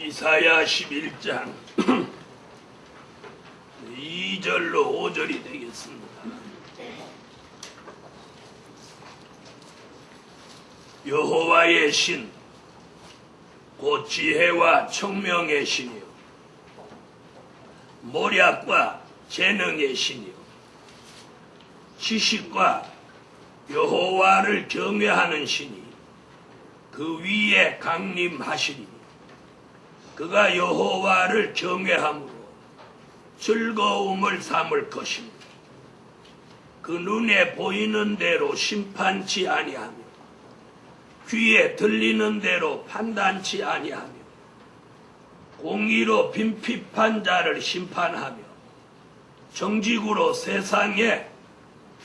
이사야 11장 2절로 5절이 되겠습니다. 여호와의 신, 곧 지혜와 청명의 신이요 모략과 재능의 신이요 지식과 여호와를 경외하는 신이 그 위에 강림하시리니 그가 여호와를 경외함으로 즐거움을 삼을 것입니다. 그 눈에 보이는 대로 심판치 아니하며 귀에 들리는 대로 판단치 아니하며 공의로 빈핍한 자를 심판하며 정직으로 세상에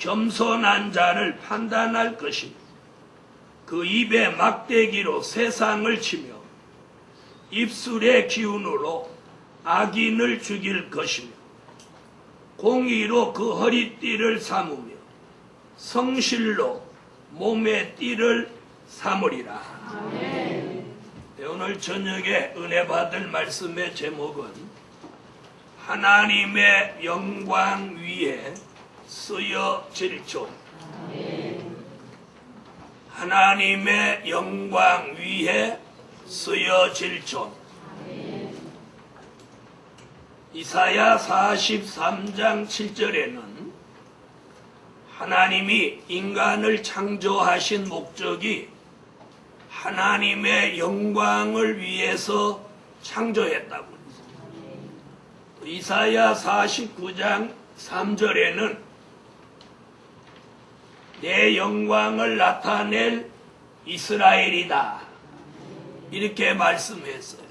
겸손한 자를 판단할 것입니다. 그 입에 막대기로 세상을 치며 입술의 기운으로 악인을 죽일 것이며 공의로 그 허리띠를 삼으며 성실로 몸의 띠를 삼으리라. 아멘. 오늘 저녁에 은혜 받을 말씀의 제목은 하나님의 영광 위에 쓰여질 존. 아멘. 하나님의 영광 위에 쓰여질 존. 아멘. 이사야 43장 7절에는 하나님이 인간을 창조하신 목적이 하나님의 영광을 위해서 창조했다고 했습니다. 이사야 49장 3절에는 내 영광을 나타낼 이스라엘이다 이렇게 말씀했어요.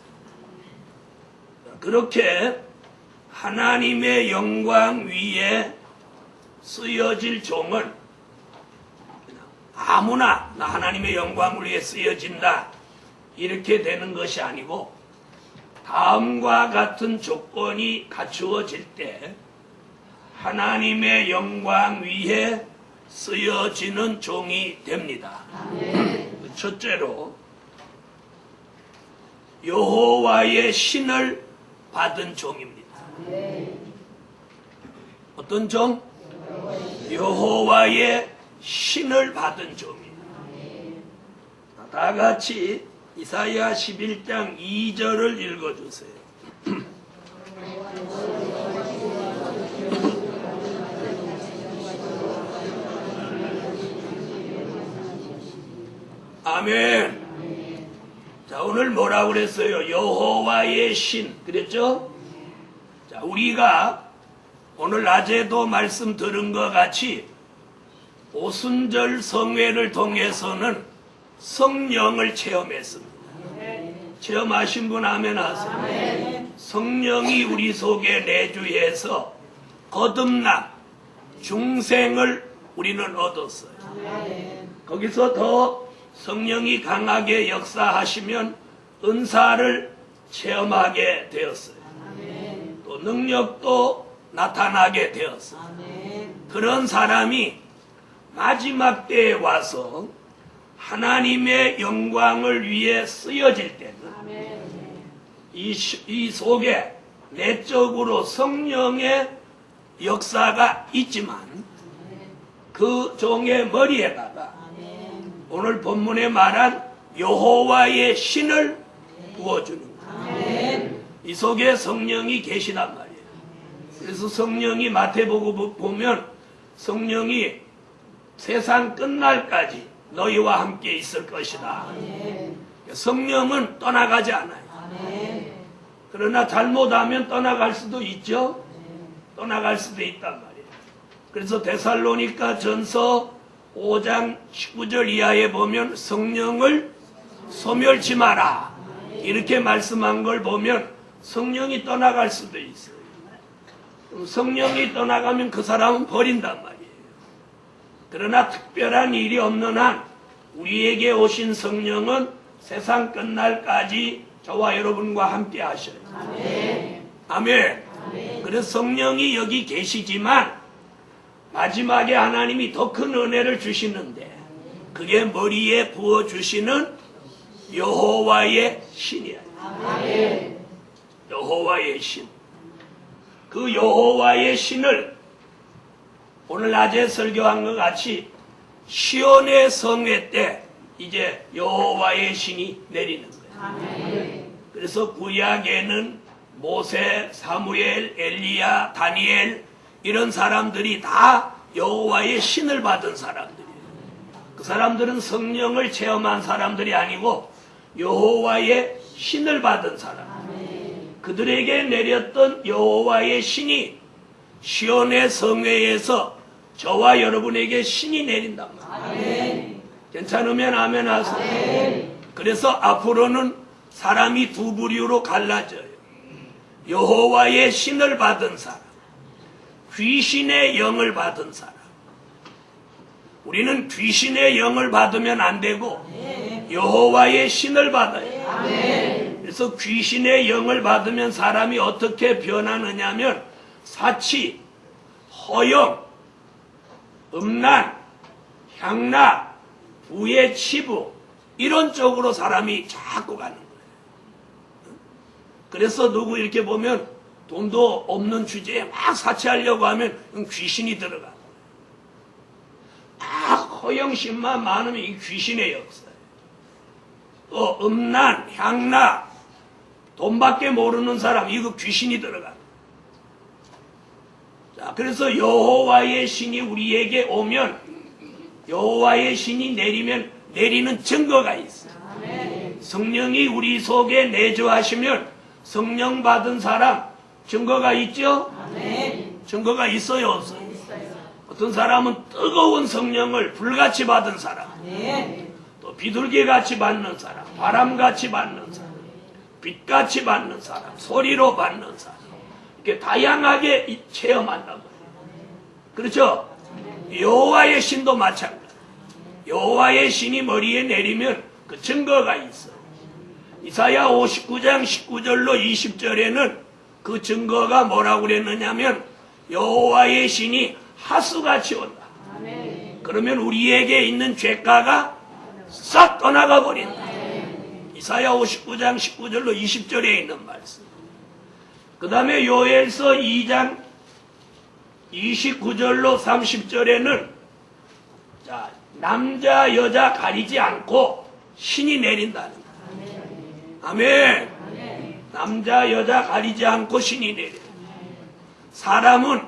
그렇게 하나님의 영광 위에 쓰여질 종은 아무나 나 하나님의 영광을 위해 쓰여진다 이렇게 되는 것이 아니고 다음과 같은 조건이 갖추어질 때 하나님의 영광 위에 쓰여지는 종이 됩니다. 아멘. 첫째로 여호와의 신을 받은 종입니다. 아멘. 어떤 종? 여호와의 신을 받은 종입니다. 아멘. 다 같이 이사야 11장 2절을 읽어주세요. 아멘. 자, 오늘 뭐라고 그랬어요? 여호와의 신. 그랬죠? 자, 우리가 오늘 낮에도 말씀 들은 것 같이 오순절 성회를 통해서는 성령을 체험했습니다. 체험하신 분 아멘 하세요. 성령이 우리 속에 내주해서 거듭남, 중생을 우리는 얻었어요. 거기서 더 성령이 강하게 역사하시면 은사를 체험하게 되었어요. 또 능력도 나타나게 되었어요. 그런 사람이 마지막 때에 와서 하나님의 영광을 위해 쓰여질 때는 이 속에 내적으로 성령의 역사가 있지만 그 종의 머리에다가 오늘 본문에 말한 여호와의 신을 부어주는 거예요. 이 속에 성령이 계시단 말이에요. 그래서 성령이 마태복음 보면 성령이 세상 끝날까지 너희와 함께 있을 것이다. 성령은 떠나가지 않아요. 그러나 잘못하면 떠나갈 수도 있죠. 떠나갈 수도 있단 말이에요. 그래서 데살로니가 전서 5장 19절 이하에 보면 성령을 소멸치 마라 이렇게 말씀한 걸 보면 성령이 떠나갈 수도 있어요. 성령이 떠나가면 그 사람은 버린단 말이에요. 그러나 특별한 일이 없는 한 우리에게 오신 성령은 세상 끝날까지 저와 여러분과 함께 하셔요. 아멘. 아멘. 아멘. 그래서 성령이 여기 계시지만 마지막에 하나님이 더 큰 은혜를 주시는데 그게 머리에 부어주시는 여호와의 신이에요. 여호와의 신. 그 여호와의 신을 오늘 낮에 설교한 것 같이 시온의 성회 때 이제 여호와의 신이 내리는 거예요. 그래서 구약에는 모세, 사무엘, 엘리야, 다니엘 이런 사람들이 다 여호와의 신을 받은 사람들이에요. 그 사람들은 성령을 체험한 사람들이 아니고 여호와의 신을 받은 사람. 그들에게 내렸던 여호와의 신이 시온의 성회에서 저와 여러분에게 신이 내린단 말이에요. 괜찮으면 아멘 하세요. 그래서 앞으로는 사람이 두 부류로 갈라져요. 여호와의 신을 받은 사람, 귀신의 영을 받은 사람. 우리는 귀신의 영을 받으면 안 되고 여호와의 신을 받아요. 그래서 귀신의 영을 받으면 사람이 어떻게 변하느냐면 사치, 허영, 음란, 향락, 부의 치부 이런 쪽으로 사람이 자꾸 가는 거예요. 그래서 누구 이렇게 보면 돈도 없는 주제에 막 사치하려고 하면 귀신이 들어가. 허영심만 많으면 이 귀신의 역사예요. 또 음란, 향락, 돈밖에 모르는 사람 이거 귀신이 들어가. 자, 그래서 여호와의 신이 우리에게 오면 여호와의 신이 내리면 내리는 증거가 있어요. 성령이 우리 속에 내주하시면 성령 받은 사람 증거가 있죠? 증거가 있어요, 없어요? 어떤 사람은 뜨거운 성령을 불같이 받은 사람, 또 비둘기같이 받는 사람, 바람같이 받는 사람, 빛같이 받는 사람, 소리로 받는 사람, 이렇게 다양하게 체험한단 말이에요. 그렇죠? 여호와의 신도 마찬가지. 여호와의 신이 머리에 내리면 그 증거가 있어요. 이사야 59장 19절로 20절에는 그 증거가 뭐라고 그랬느냐면 여호와의 신이 하수같이 온다. 그러면 우리에게 있는 죄가가 싹 떠나가 버린다. 이사야 59장 19절로 20절에 있는 말씀. 그 다음에 요엘서 2장 29절로 30절에는 자, 남자 여자 가리지 않고 신이 내린다는 거예요. 아멘. 남자 여자 가리지 않고 신이 내려. 사람은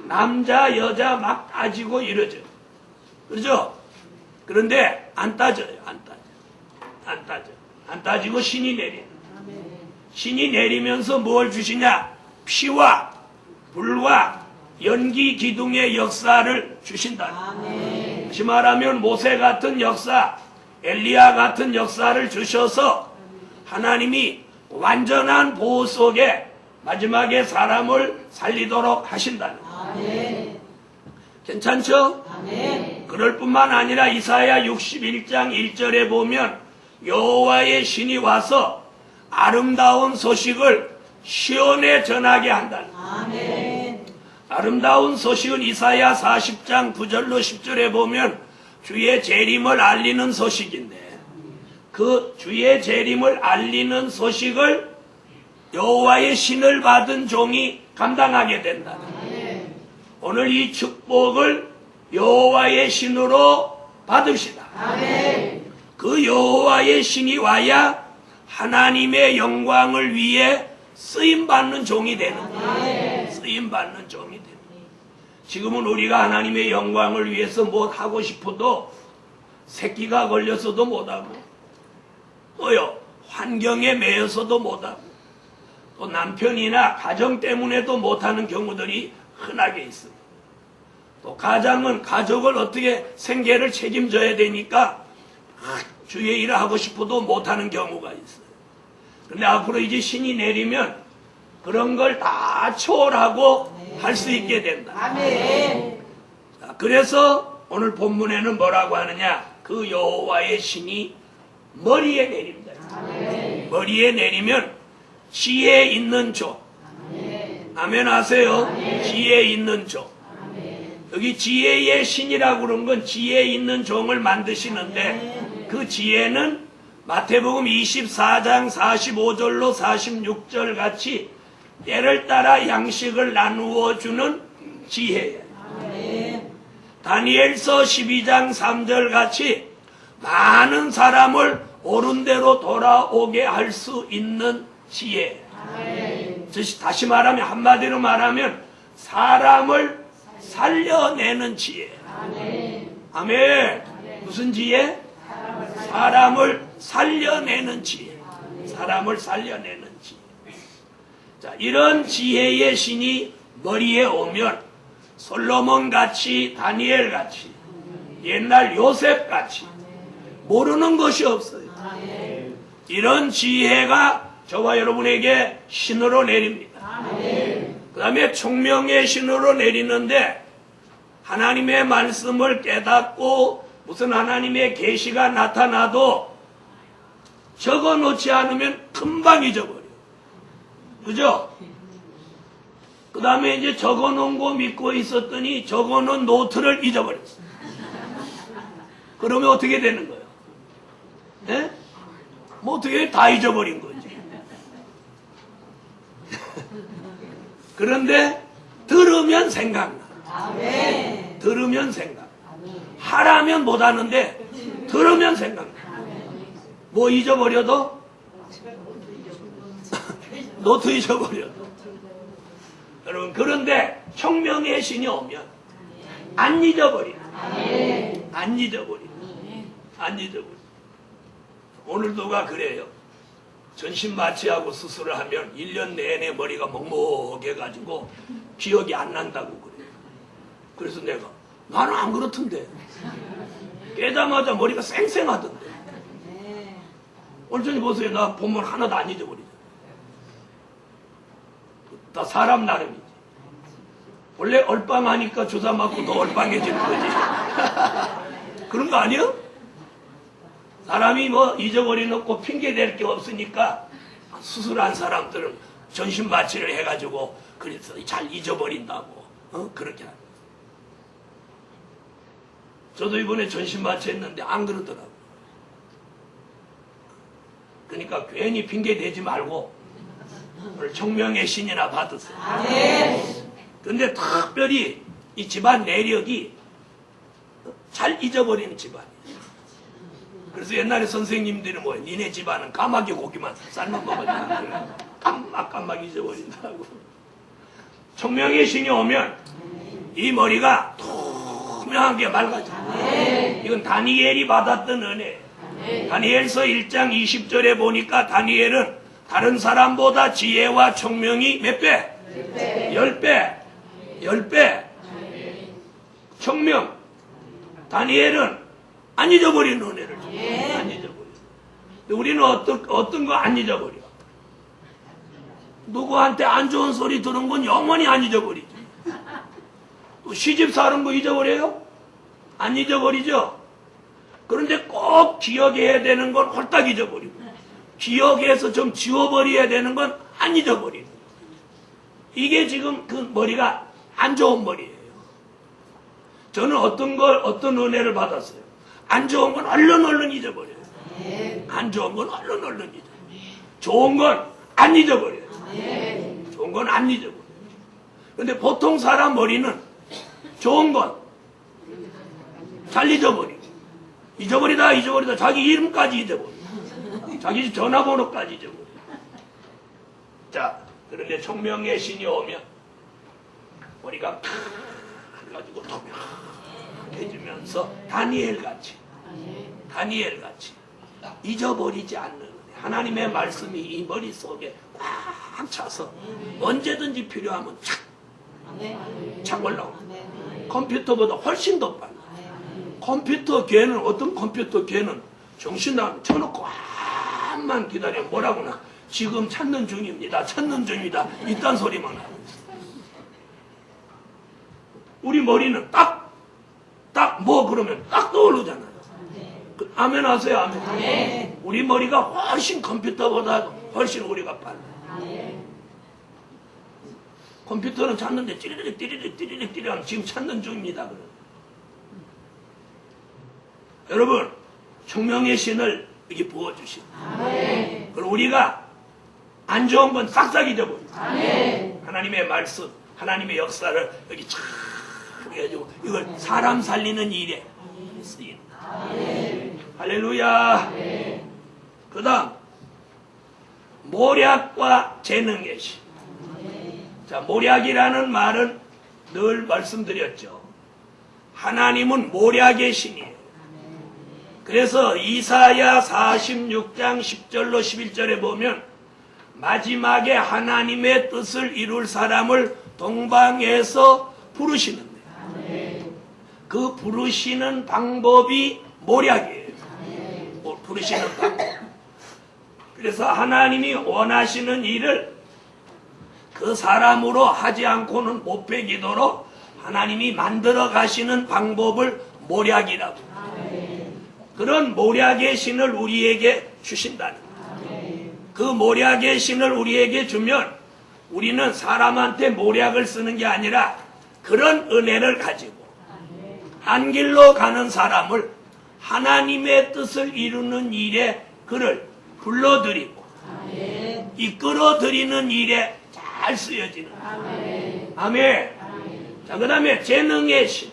남자 여자 막 따지고 이러죠. 그렇죠? 그런데 안 따져요. 안 따지고 신이 내려. 신이 내리면서 뭘 주시냐? 피와 불과 연기 기둥의 역사를 주신다. 다시 말하면 모세 같은 역사, 엘리야 같은 역사를 주셔서 하나님이 완전한 보호 속에 마지막에 사람을 살리도록 하신다는 거예요. 괜찮죠? 그럴 뿐만 아니라 이사야 61장 1절에 보면 여호와의 신이 와서 아름다운 소식을 시온에 전하게 한다는 거예요. 아름다운 소식은 이사야 40장 9절로 10절에 보면 주의 재림을 알리는 소식인데 그 주의 재림을 알리는 소식을 여호와의 신을 받은 종이 감당하게 된다. 오늘 이 축복을 여호와의 신으로 받읍시다. 그 여호와의 신이 와야 하나님의 영광을 위해 쓰임받는 종이 되는 거예요. 쓰임받는 종이 되는 거예요. 지금은 우리가 하나님의 영광을 위해서 뭐 하고 싶어도 새끼가 걸렸어도 못하고 또요 환경에 매여서도 못하고 또 남편이나 가정 때문에도 못하는 경우들이 흔하게 있습니다. 또 가장은 가족을 어떻게 생계를 책임져야 되니까 주의 일을 하고 싶어도 못하는 경우가 있어요. 그런데 앞으로 이제 신이 내리면 그런 걸 다 초월하고 할 수 있게 된다. 아멘. 그래서 오늘 본문에는 뭐라고 하느냐? 그 여호와의 신이 머리에 내립니다. 아멘. 머리에 내리면 지혜 있는 종. 아멘 하세요. 아멘. 지혜 있는 종. 아멘. 여기 지혜의 신이라고 그런 건 지혜 있는 종을 만드시는데 그 지혜는 마태복음 24장 45절로 46절 같이 때를 따라 양식을 나누어 주는 지혜예요. 다니엘서 12장 3절 같이 많은 사람을 옳은 대로 돌아오게 할 수 있는 지혜. 다시 말하면, 한마디로 말하면 사람을 살려내는 지혜. 아멘. 무슨 지혜? 사람을 살려내는 지혜. 사람을 살려내는 지혜. 자, 이런 지혜의 신이 머리에 오면 솔로몬 같이, 다니엘 같이, 옛날 요셉 같이 모르는 것이 없어요. 이런 지혜가 저와 여러분에게 신으로 내립니다. 그 다음에 총명의 신으로 내리는데, 하나님의 말씀을 깨닫고 무슨 하나님의 계시가 나타나도 적어놓지 않으면 금방 잊어버려요. 그죠? 그 다음에 이제 적어놓은 거 믿고 있었더니 적어놓은 노트를 잊어버렸어요. 그러면 어떻게 되는 거예요? 네? 뭐 어떻게 다 잊어버린 거지. 그런데 들으면 생각나. 들으면 생각. 하라면 못하는데 들으면 생각나. 뭐 잊어버려도 노트 잊어버려도. 여러분, 그런데 총명의 신이 오면 안 잊어버리는. 안 잊어버리는. 안 잊어버리는. 오늘도가 그래요. 전신 마취하고 수술을 하면 1년 내내 머리가 먹먹해가지고 기억이 안 난다고 그래요. 그래서 내가, 나는 안 그렇던데. 깨자마자 머리가 쌩쌩하던데. 오늘 전에 보세요. 나 본문 하나도 안 잊어버리죠. 다 사람 나름이지. 원래 얼빵하니까 주사 맞고 더 얼빵해지는 거지. 그런 거 아니야? 사람이 뭐 잊어버리놓고 핑계 댈 게 없으니까 수술한 사람들은 전신 마취를 해가지고 그래서 잘 잊어버린다고 그렇게 합니다. 저도 이번에 전신 마취 했는데 안 그러더라고요. 그러니까 괜히 핑계 대지 말고 오늘 총명의 신이나 받으세요. 그런데 특별히 이 집안 내력이 잘 잊어버리는 집안이에요. 그래서 옛날에 선생님들이 뭐예요? 니네 집안은 까마귀 고기만 삶아 먹었다. 깜막 잊어버린다고. 총명의 신이 오면 이 머리가 투명하게 맑아져. 이건 다니엘이 받았던 은혜. 다니엘서 1장 20절에 보니까 다니엘은 다른 사람보다 지혜와 총명이 몇 배? 10배. 10배. 총명. 다니엘은 안 잊어버리는 은혜를 줘. 안 잊어버려. 근데 우리는 어떤 거 안 잊어버려. 누구한테 안 좋은 소리 들은 건 영원히 안 잊어버리죠. 또 시집 사는 거 잊어버려요? 안 잊어버리죠? 그런데 꼭 기억해야 되는 건 홀딱 잊어버리고, 기억해서 좀 지워버려야 되는 건 안 잊어버리고. 이게 지금 그 머리가 안 좋은 머리예요. 저는 어떤 은혜를 받았어요. 안 좋은 건 얼른 잊어버려요. 안 좋은 건 얼른 잊어버려요. 좋은 건 안 잊어버려요. 좋은 건 안 잊어버려요. 근데 보통 사람 머리는 좋은 건 잘 잊어버리고, 잊어버리다 자기 이름까지 잊어버리고, 자기 전화번호까지 잊어버리고. 자, 그런데 총명의 신이 오면 머리가 가지고 투명해지면서 다니엘같이 잊어버리지 않는 은혜. 하나님의 말씀이 이 머릿속에 꽉 차서 언제든지 필요하면 착 올라옵니다. 컴퓨터보다 훨씬 더 빨라. 어떤 컴퓨터 걔는 정신 나면 쳐놓고 한만 기다리면 뭐라고나 지금 찾는 중입니다. 이딴 소리만 하고 있어. 우리 머리는 딱 뭐 그러면 딱 떠오르잖아요. 아멘 하세요. 아멘. 우리 머리가 훨씬 컴퓨터보다 훨씬 우리가 빨라. 컴퓨터는 찾는데 띠리릭 하면 지금 찾는 중입니다. 그래. 여러분, 총명의 신을 이렇게 부어주시고. 그리고 우리가 안 좋은 건 싹싹 잊어버리고. 하나님의 말씀, 하나님의 역사를 여기 쫙 해가지고 이걸 사람 살리는 일에 쓰인. 할렐루야. 그 다음 모략과 재능의 신. 자, 모략이라는 말은 늘 말씀드렸죠. 하나님은 모략의 신이에요. 그래서 이사야 46장 10절로 11절에 보면 마지막에 하나님의 뜻을 이룰 사람을 동방에서 부르시는데 그 부르시는 방법이 모략이에요. 부르시는 방법. 그래서 하나님이 원하시는 일을 그 사람으로 하지 않고는 못 베기도록 하나님이 만들어 가시는 방법을 모략이라고. 그런 모략의 신을 우리에게 주신다는 거예요. 그 모략의 신을 우리에게 주면 우리는 사람한테 모략을 쓰는 게 아니라 그런 은혜를 가지고 한 길로 가는 사람을 하나님의 뜻을 이루는 일에 그를 불러들이고 이끌어들이는 일에 잘 쓰여지는. 아멘. 자, 그 다음에 재능의 신.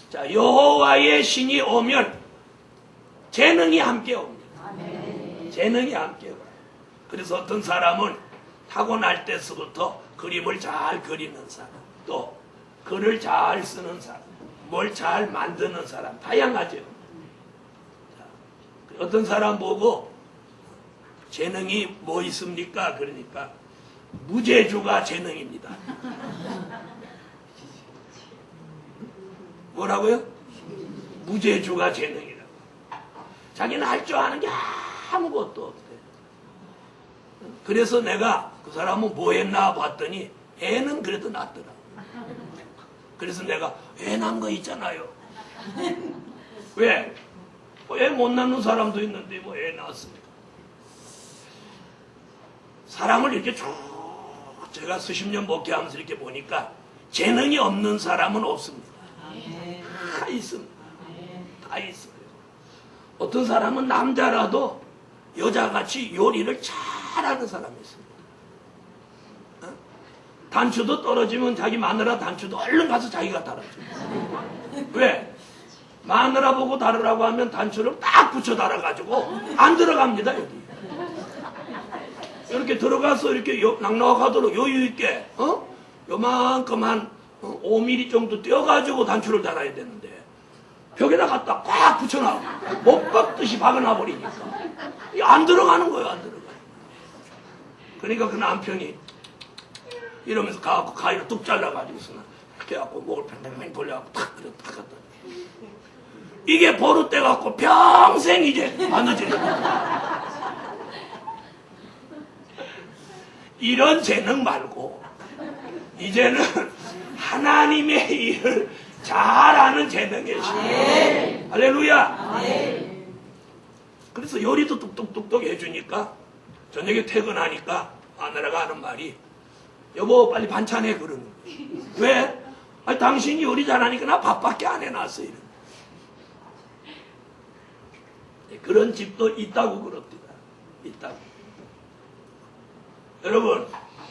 자, 여호와의 신이 오면 재능이 함께 옵니다. 재능이 함께 와요. 그래서 어떤 사람은 타고날 때서부터 그림을 잘 그리는 사람, 또 글을 잘 쓰는 사람, 뭘 잘 만드는 사람, 다양하죠. 자, 어떤 사람 보고 재능이 뭐 있습니까? 그러니까 무제주가 재능입니다. 뭐라고요? 무제주가 재능이라고. 자기는 할 줄 아는 게 아무것도 없대. 그래서 내가 그 사람은 뭐 했나 봤더니 애는 그래도 낳더라. 그래서 내가 애 낳은 거 있잖아요. 왜? 애 못 낳는 사람도 있는데 뭐 애 낳았습니까? 사람을 이렇게 쭉 제가 수십 년 목회하면서 이렇게 보니까 재능이 없는 사람은 없습니다. 다 있습니다. 다 있어요. 어떤 사람은 남자라도 여자같이 요리를 잘하는 사람이 있습니다. 단추도 떨어지면 자기 마누라 단추도 얼른 가서 자기가 달아줘요. 왜? 마누라 보고 달으라고 하면 단추를 딱 붙여 달아가지고 안 들어갑니다. 여기 이렇게 들어가서 이렇게 낭낭하도록 여유있게 요만큼 한 5mm 정도 떼어가지고 단추를 달아야 되는데 벽에다 갖다 꽉 붙여놔. 못 박듯이 박아놔 버리니까 안 들어가는 거예요. 안 들어가요. 그러니까 그 남편이 이러면서 가갖고 가위로 뚝 잘라가지고서 이렇게 해갖고 목을 팽팽팽 돌려갖고 탁 갖다 이게 버릇돼갖고 평생 이제 안 늦어지는 거야. 이런 재능 말고 이제는 하나님의 일을 잘하는 재능의 신. 할렐루야. 그래서 요리도 뚝뚝뚝뚝 해주니까 저녁에 퇴근하니까 마누라가 하는 말이 여보 빨리 반찬해 그러는 거예요. 왜? 아니, 당신이 요리 잘하니까 나 밥밖에 안 해놨어. 이런. 그런 집도 있다고 그럽니다. 있다고. 여러분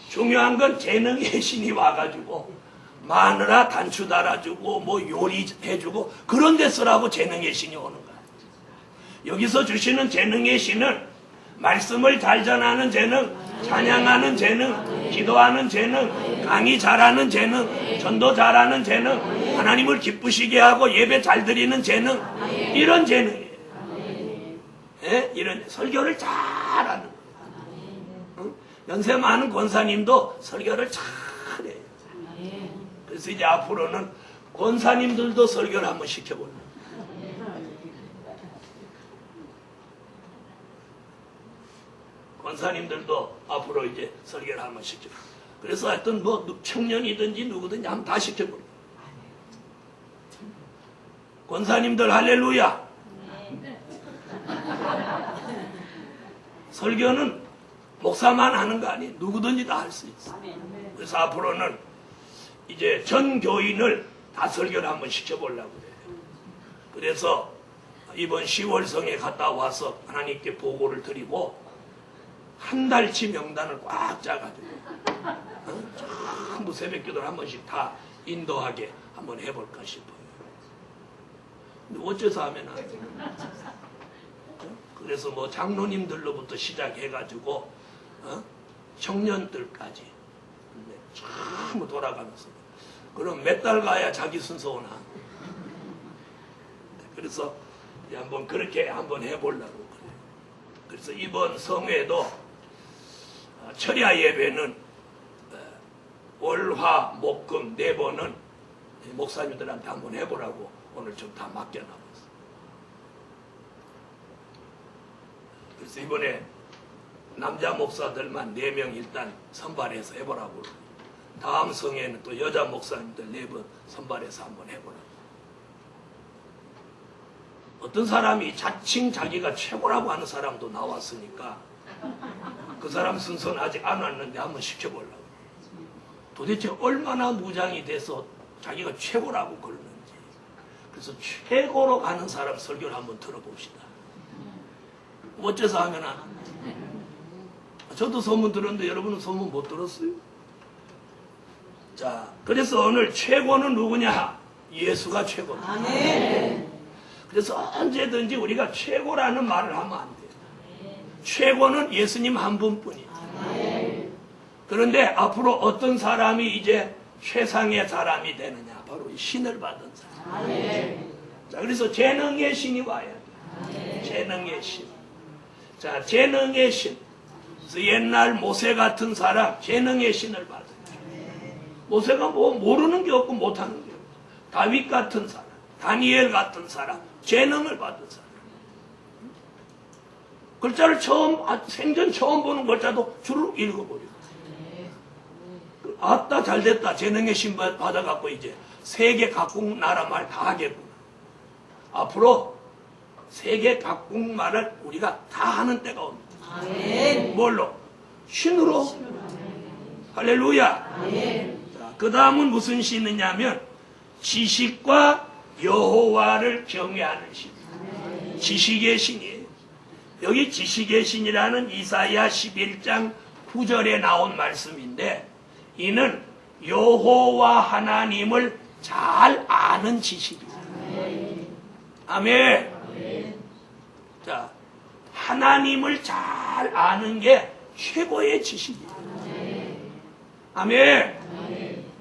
중요한 건 재능의 신이 와가지고 마누라 단추 달아주고 뭐 요리 해주고 그런 데 쓰라고 재능의 신이 오는 거야. 여기서 주시는 재능의 신은 말씀을 잘 전하는 재능, 찬양하는 재능, 기도하는 재능, 강의 잘하는 재능, 전도 잘하는 재능, 하나님을 기쁘시게 하고 예배 잘 드리는 재능, 이런 재능이에요. 예? 이런 설교를 잘하는 거예요. 응? 연세 많은 권사님도 설교를 잘해요. 그래서 이제 앞으로는 권사님들도 설교를 한번 시켜보려고. 권사님들도 앞으로 이제 설교를 한번 시켜. 그래서 하여튼 뭐 청년이든지 누구든지 한번 다 시켜보려고. 권사님들 할렐루야. 설교는 목사만 하는 거 아니에요. 누구든지 다 할 수 있어. 그래서 앞으로는 이제 전 교인을 다 설교를 한번 시켜보려고 그래요. 그래서 이번 10월 성에 갔다 와서 하나님께 보고를 드리고 한 달치 명단을 꽉 짜가지고 전부 새벽기도를 한 번씩 다 인도하게 한번 해볼까 싶어요. 근데 어째서 하면 안 돼요? 그래서 뭐 장로님들로부터 시작해가지고 청년들까지 전부 돌아가면서 그럼 몇 달 가야 자기 순서 오나? 그래서 한번 그렇게 한번 해보려고 그래요. 그래서 이번 성회도 철야 예배는 월화 목금 4번은 목사님들한테 한번 해보라고 오늘 좀 다 맡겨놨어요. 그래서 이번에 남자 목사들만 4명 일단 선발해서 해보라고. 다음 성회는 또 여자 목사님들 4번 선발해서 한번 해보라고. 어떤 사람이 자칭 자기가 최고라고 하는 사람도 나왔으니까 그 사람 순서는 아직 안 왔는데 한번 시켜보려고. 도대체 얼마나 무장이 돼서 자기가 최고라고 그러는지. 그래서 최고로 가는 사람 설교를 한번 들어봅시다. 어째서 하면 안 합니다. 저도 소문 들었는데 여러분은 소문 못 들었어요? 자, 그래서 오늘 최고는 누구냐? 예수가 최고다. 아멘. 그래서 언제든지 우리가 최고라는 말을 하면 안 돼요. 최고는 예수님 한 분뿐이에요. 그런데 앞으로 어떤 사람이 이제 최상의 사람이 되느냐? 바로 신을 받은 사람. 자, 그래서 재능의 신이 와야 돼요. 재능의 신. 자, 재능의 신. 그래서 옛날 모세 같은 사람, 재능의 신을 받은. 모세가 뭐 모르는 게 없고 못하는 게 없고. 다윗 같은 사람, 다니엘 같은 사람, 재능을 받은 사람. 글자를 생전 처음 보는 글자도 줄을 읽어버리고. 아따 잘됐다. 재능의 신 받아갖고 이제 세계 각국 나라 말 다 하겠구나. 앞으로 세계 각국 말을 우리가 다 하는 때가 옵니다. 아멘. 뭘로? 신으로. 할렐루야. 그 다음은 무슨 신이냐면 지식과 여호와를 경외하는 신. 지식의 신이에요. 여기 지식의 신이라는 이사야 11장 9절에 나온 말씀인데 이는 여호와 하나님을 잘 아는 지식이에요. 아멘. 자, 하나님을 잘 아는 게 최고의 지식이에요. 아멘.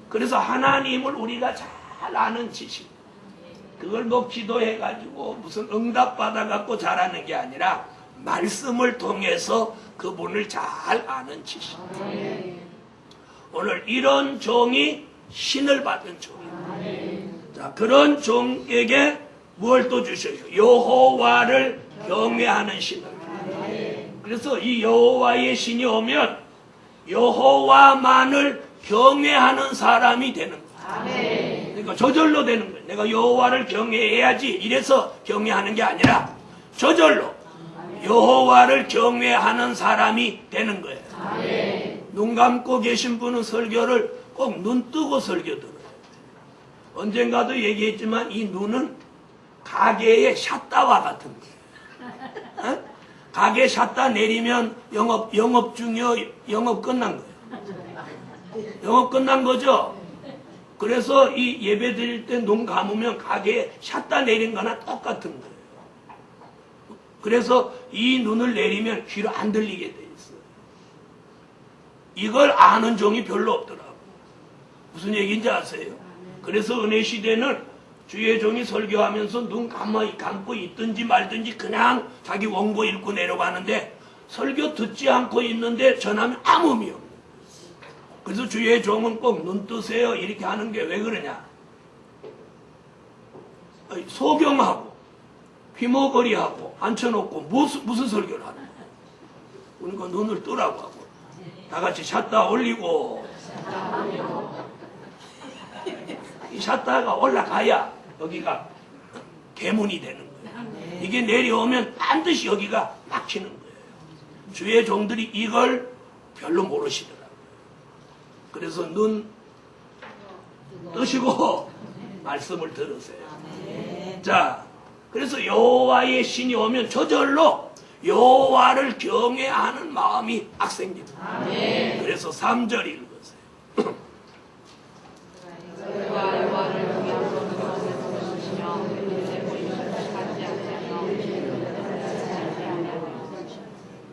그래서 하나님을 우리가 잘 아는 지식. 그걸 뭐 기도해가지고 무슨 응답 받아갖고 잘하는 게 아니라 말씀을 통해서 그분을 잘 아는 지식. 오늘 이런 종이 신을 받은 종이에요. 자, 그런 종에게 무엇을 또 주셔요? 여호와를 경외하는 신을. 그래서 이 여호와의 신이 오면 여호와만을 경외하는 사람이 되는 거예요. 그러니까 저절로 되는 거예요. 내가 여호와를 경외해야지 이래서 경외하는 게 아니라 저절로 여호와를 경외하는 사람이 되는 거예요. 눈 감고 계신 분은 설교를 꼭 눈 뜨고 설교 들어요. 언젠가도 얘기했지만 이 눈은 가게의 샷다와 같은 거예요. 어? 가게 샷다 내리면 영업 중이요. 영업 끝난 거예요. 영업 끝난 거죠. 그래서 이 예배 드릴 때 눈 감으면 가게에 샷다 내린 거나 똑같은 거예요. 그래서 이 눈을 내리면 귀로 안 들리게 돼 있어요. 이걸 아는 종이 별로 없더라고. 무슨 얘기인지 아세요? 그래서 은혜 시대는 주의 종이 설교하면서 눈 감고 있든지 말든지 그냥 자기 원고 읽고 내려가는데 설교 듣지 않고 있는데 전하면 아무 의미 없는. 그래서 주의 종은 꼭 눈 뜨세요 이렇게 하는 게 왜 그러냐? 소경하고 귀머거리하고 앉혀놓고 무슨 설교를 하는 거야? 그러니까 눈을 뜨라고 하고 다 같이 샷다 올리고 이 샷다가 올라가야 여기가 개문이 되는 거예요. 이게 내려오면 반드시 여기가 막히는 거예요. 주의 종들이 이걸 별로 모르시더라고요. 그래서 눈 뜨시고 말씀을 들으세요. 자, 그래서 여호와의 신이 오면 저절로 여호와를 경외하는 마음이 악생깁니다. 그래서 3절 읽으세요.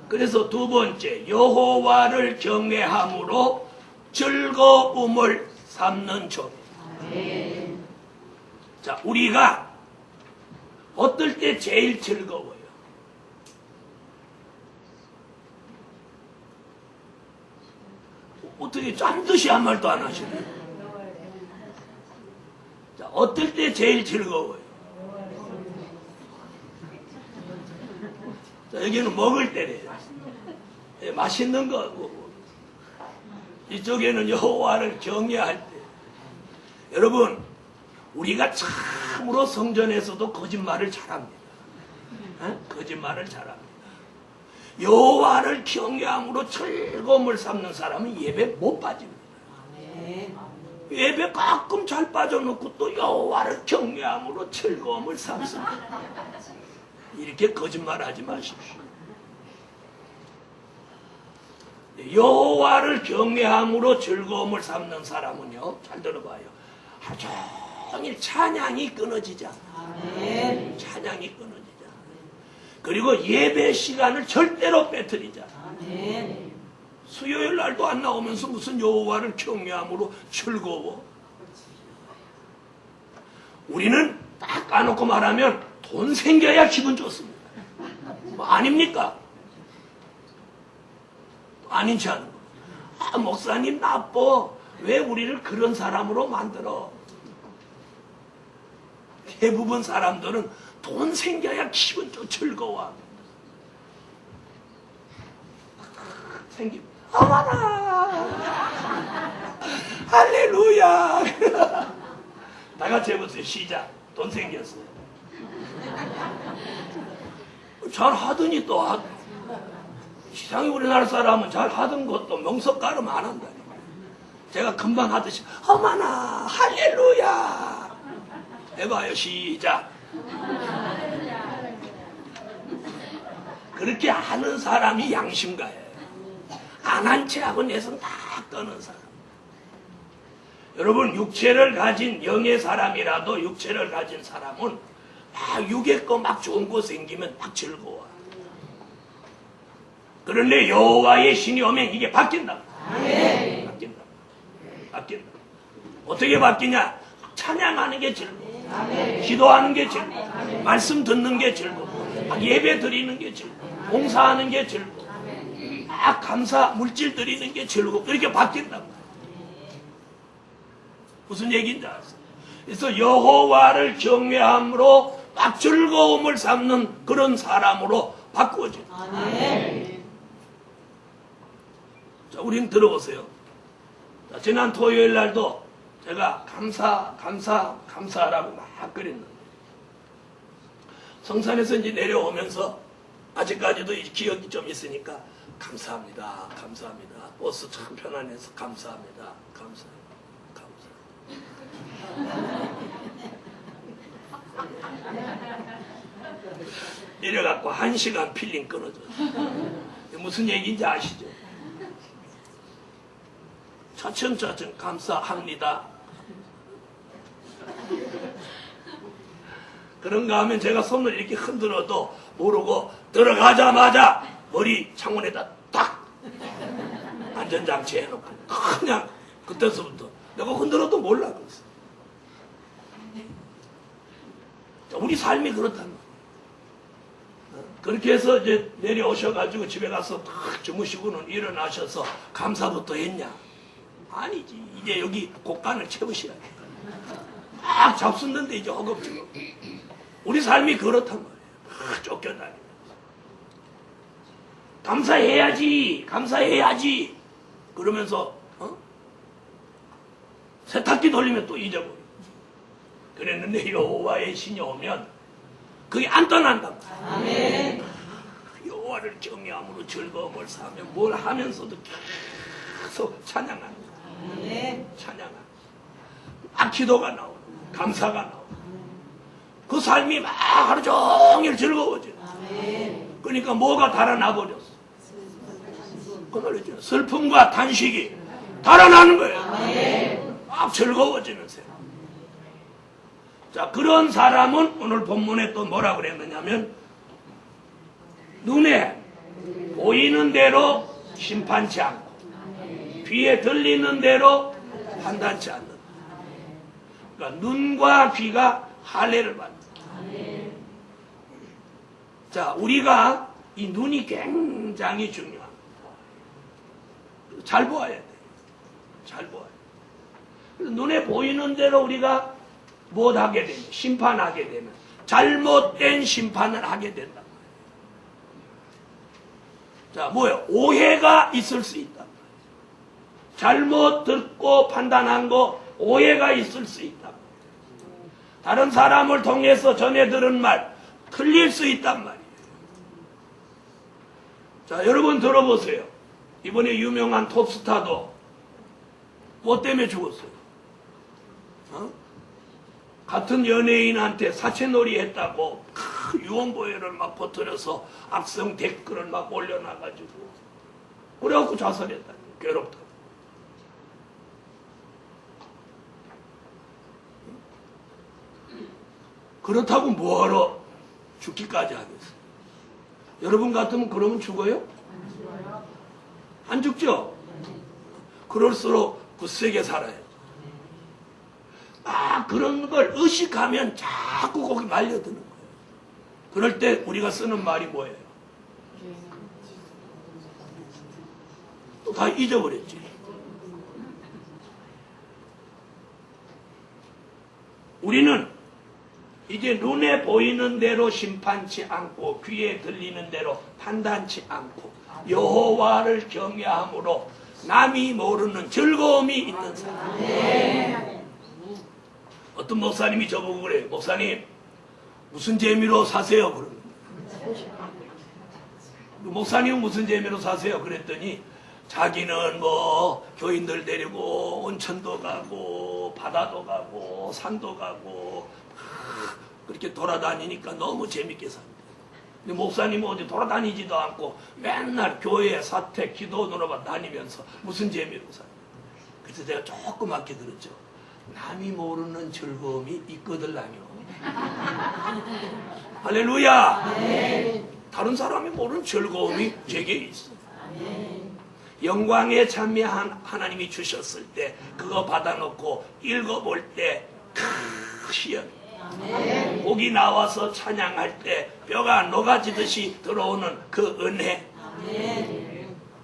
그래서 두 번째, 여호와를 경외함으로 즐거움을 삼는 종. 자, 우리가 어떨 때 제일 즐거워요? 어떻게 짠듯이 한 말도 안 하시네. 자, 어떨 때 제일 즐거워요? 자, 여기는 먹을 때래요. 예, 맛있는 거. 이쪽에는 여호와를 경외할 때. 여러분, 우리가 참으로 성전에서도 거짓말을 잘합니다. 거짓말을 잘합니다. 여호와를 경외함으로 즐거움을 삼는 사람은 예배 못 빠집니다. 예배 가끔 잘 빠져놓고 또 여호와를 경외함으로 즐거움을 삼습니다. 이렇게 거짓말하지 마십시오. 여호와를 경외함으로 즐거움을 삼는 사람은요, 잘 들어봐요, 하루 종일 찬양이 끊어지지 않아요. 찬양이 끊어지지 않아요. 그리고 예배 시간을 절대로 빼뜨리지 않아요. 수요일 날도 안 나오면서 무슨 여호와를 경외함으로 즐거워? 우리는 딱 까놓고 말하면 돈 생겨야 기분 좋습니다. 뭐 아닙니까? 아닌지 않은 거. 아, 목사님 나빠. 왜 우리를 그런 사람으로 만들어? 대부분 사람들은 돈 생겨야 기분 좀 즐거워. 생깁니다. 어머나! 할렐루야! 다 같이 해보세요. 시작. 돈 생겼어요. 잘 하더니 또 시상이 우리나라 사람은 잘 하던 것도 명석 가름 안 한다. 제가 금방 하듯이 어머나 할렐루야 해봐요. 시작. 그렇게 하는 사람이 양심가예요. 안 한 채하고 내 손 다 떠는 사람. 여러분, 육체를 가진 영의 사람이라도 육체를 가진 사람은 막 육의 거 막 좋은 거 생기면 막 즐거워. 그런데 여호와의 신이 오면 이게 바뀐다. 바뀐다. 바뀐다. 어떻게 바뀌냐? 찬양하는 게 즐거워. 기도하는 게 즐거워. 말씀 듣는 게 즐거워. 예배 드리는 게 즐거워. 봉사하는 게 즐거워. 막 감사 물질 드리는 게 즐거워. 그렇게 바뀐단 말이야. 무슨 얘기인지 아세요? 그래서 여호와를 경외함으로 막 즐거움을 삼는 그런 사람으로 바꾸어져요. 자, 우린 들어보세요. 자, 지난 토요일 날도 제가 감사라고 막 그랬는데, 성산에서 이제 내려오면서 아직까지도 기억이 좀 있으니까 감사합니다. 감사합니다. 버스 참 편안해서 감사합니다. 감사합니다. 내려갖고 1시간 필링 끊어졌어요. 무슨 얘기인지 아시죠? 차츰차츰 감사합니다. 그런가 하면 제가 손을 이렇게 흔들어도 모르고 들어가자마자 머리 창문에다 딱 안전장치 해놓고 그냥 그때서부터 내가 흔들어도 몰라 그랬어. 우리 삶이 그렇단 말이야. 그렇게 해서 이제 내려오셔가지고 집에 가서 딱 주무시고는 일어나셔서 감사부터 했냐? 아니지. 이제 여기 곳간을 채우시라. 막 잡수는데 이제 허겁지겁. 우리 삶이 그렇단 말이에요. 쫓겨다니면서. 감사해야지. 감사해야지. 그러면서 세탁기 돌리면 또 잊어버려. 그랬는데 여호와의 신이 오면 그게 안 떠난단 말이에요. 여호와를 경외함으로 즐거움을 사며 뭘 하면서도 계속 찬양하는 거예요. 찬양하는 거예요. 막 기도가 나오고 감사가 나오고 그 삶이 막 하루 종일 즐거워져. 그러니까 뭐가 달아나 버렸어? 그 말이죠. 슬픔과 탄식이 달아나는 거예요. 막 즐거워지는 사람. 자, 그런 사람은 오늘 본문에 또 뭐라 그랬느냐면 눈에 보이는 대로 심판치 않고 귀에 들리는 대로 판단치 않는다. 그러니까 눈과 귀가 할례를 받는다. 자, 우리가 이 눈이 굉장히 중요합니다. 잘 보아야 돼요. 잘 보아야 돼요. 그래서 눈에 보이는 대로 우리가 못하게 되면, 심판하게 되면 잘못된 심판을 하게 된다. 자, 뭐예요? 오해가 있을 수 있다. 잘못 듣고 판단한 거 오해가 있을 수 있다. 다른 사람을 통해서 전해 들은 말 틀릴 수 있단 말이에요. 자, 여러분 들어보세요. 이번에 유명한 톱스타도 뭐 때문에 죽었어요? 같은 연예인한테 사채놀이 했다고 유언보혈을 막 퍼뜨려서 악성 댓글을 막 올려놔가지고 그래갖고 자살했다. 괴롭다. 그렇다고 뭐하러 죽기까지 하겠어요? 여러분 같으면 그러면 죽어요? 안 죽죠? 그럴수록 굳세게 살아요. 그런 걸 의식하면 자꾸 거기 말려드는 거예요. 그럴 때 우리가 쓰는 말이 뭐예요? 또 다 잊어버렸지. 우리는 이제 눈에 보이는 대로 심판치 않고 귀에 들리는 대로 판단치 않고 여호와를 경외함으로 남이 모르는 즐거움이 있는 사람. 어떤 목사님이 저보고 그래요. 목사님 무슨 재미로 사세요? 그러는 목사님은 무슨 재미로 사세요? 그랬더니 자기는 뭐 교인들 데리고 온천도 가고 바다도 가고 산도 가고 그렇게 돌아다니니까 너무 재밌게 삽니다. 근데 목사님은 어디 돌아다니지도 않고 맨날 교회 사택 기도 노래방 다니면서 무슨 재미로 삽니다. 그래서 제가 조그맣게 들었죠. 남이 모르는 즐거움이 있거들라뇨. 할렐루야. 네. 다른 사람이 모르는 즐거움이 제게 있어. 네. 영광에 참여한 하나님이 주셨을 때 그거 받아놓고 읽어볼 때 희연. 복이 나와서 찬양할 때 뼈가 녹아지듯이 들어오는 그 은혜.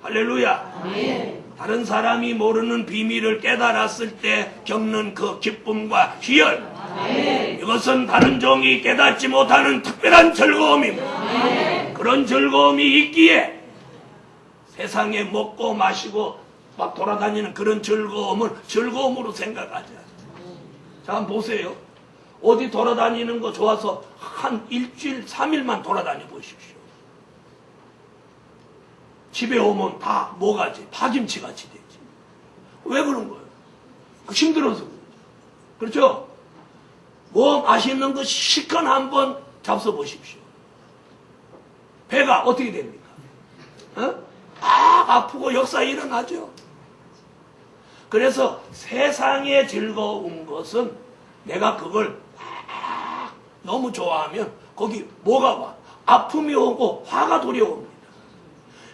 할렐루야. 다른 사람이 모르는 비밀을 깨달았을 때 겪는 그 기쁨과 희열. 이것은 다른 종이 깨닫지 못하는 특별한 즐거움입니다. 그런 즐거움이 있기에 세상에 먹고 마시고 막 돌아다니는 그런 즐거움을 즐거움으로 생각하자. 자, 한번 보세요. 어디 돌아다니는 거 좋아서 한 일주일, 3일만 돌아다녀 보십시오. 집에 오면 다 뭐가지? 파김치같이 되지. 왜 그런 거예요? 힘들어서 그렇죠? 뭐 맛있는 거 실컷 한번 잡숴 보십시오. 배가 어떻게 됩니까? 아프고 역사 일어나죠. 그래서 세상에 즐거운 것은 내가 그걸 너무 좋아하면 거기 뭐가 와? 아픔이 오고 화가 도려옵니다.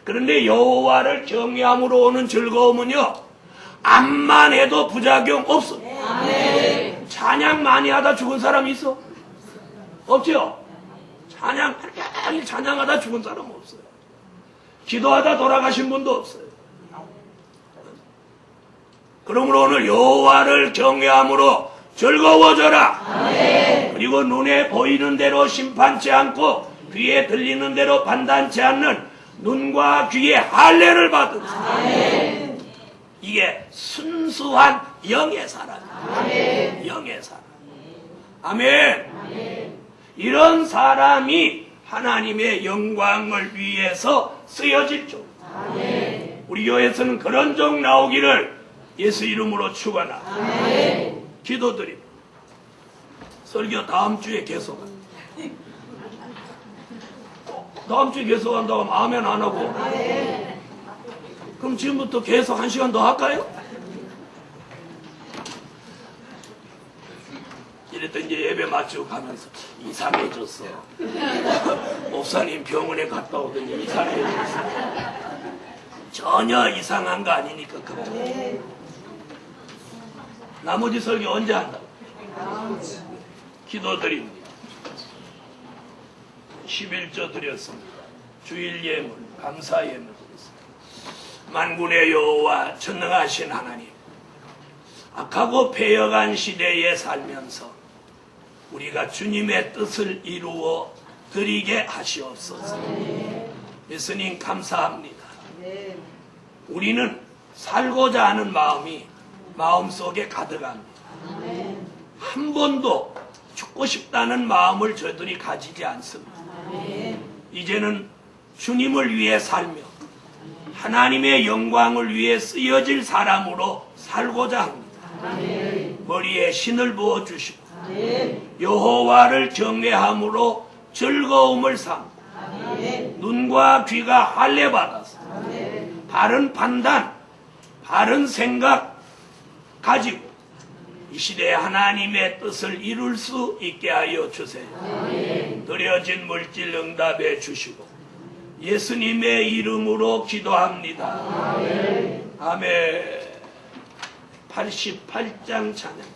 그런데 여호와를 경외함으로 오는 즐거움은요, 암만 해도 부작용 없습니다. 네. 찬양 많이 하다 죽은 사람 있어? 없죠? 찬양 많이 찬양하다 죽은 사람 없어요. 기도하다 돌아가신 분도 없어요. 그러므로 오늘 여호와를 경외함으로 즐거워져라. 네. 그리고 눈에 보이는 대로 심판치 않고 귀에 들리는 대로 판단치 않는 눈과 귀에 할례를 받은 사람. 이게 순수한 영의 사람이에요. 영의 사람. 아멘. 아멘. 이런 사람이 하나님의 영광을 위해서 쓰여질 종. 우리 교회에서는 그런 종 나오기를 예수 이름으로 축원합니다. 기도드립니다. 설교 다음 주에 계속. 다음 주에 계속한다고 하면 아멘 안 하고. 그럼 지금부터 계속 1시간 더 할까요? 이랬더니 이제 예배 마치고 가면서 이상해졌어. 목사님 병원에 갔다 오더니 이상해졌어. 전혀 이상한 거 아니니까 걱정. 나머지 설교 언제 한다고? 기도드립니다. 11조 드렸습니다. 주일 예물, 감사 예물 드렸습니다. 만군의 여호와 전능하신 하나님, 악하고 패역한 시대에 살면서 우리가 주님의 뜻을 이루어 드리게 하시옵소서. 예수님 감사합니다. 우리는 살고자 하는 마음이 마음속에 가득합니다. 한 번도 죽고 싶다는 마음을 저희들이 가지지 않습니다. 이제는 주님을 위해 살며 하나님의 영광을 위해 쓰여질 사람으로 살고자 합니다. 머리에 신을 부어주시고 여호와를 경외함으로 즐거움을 삼고 눈과 귀가 할례받아서 바른 판단, 바른 생각 가지고 이 시대에 하나님의 뜻을 이룰 수 있게 하여 주세요. 드려진 물질 응답해 주시고 예수님의 이름으로 기도합니다. 아멘. 88장 찬양.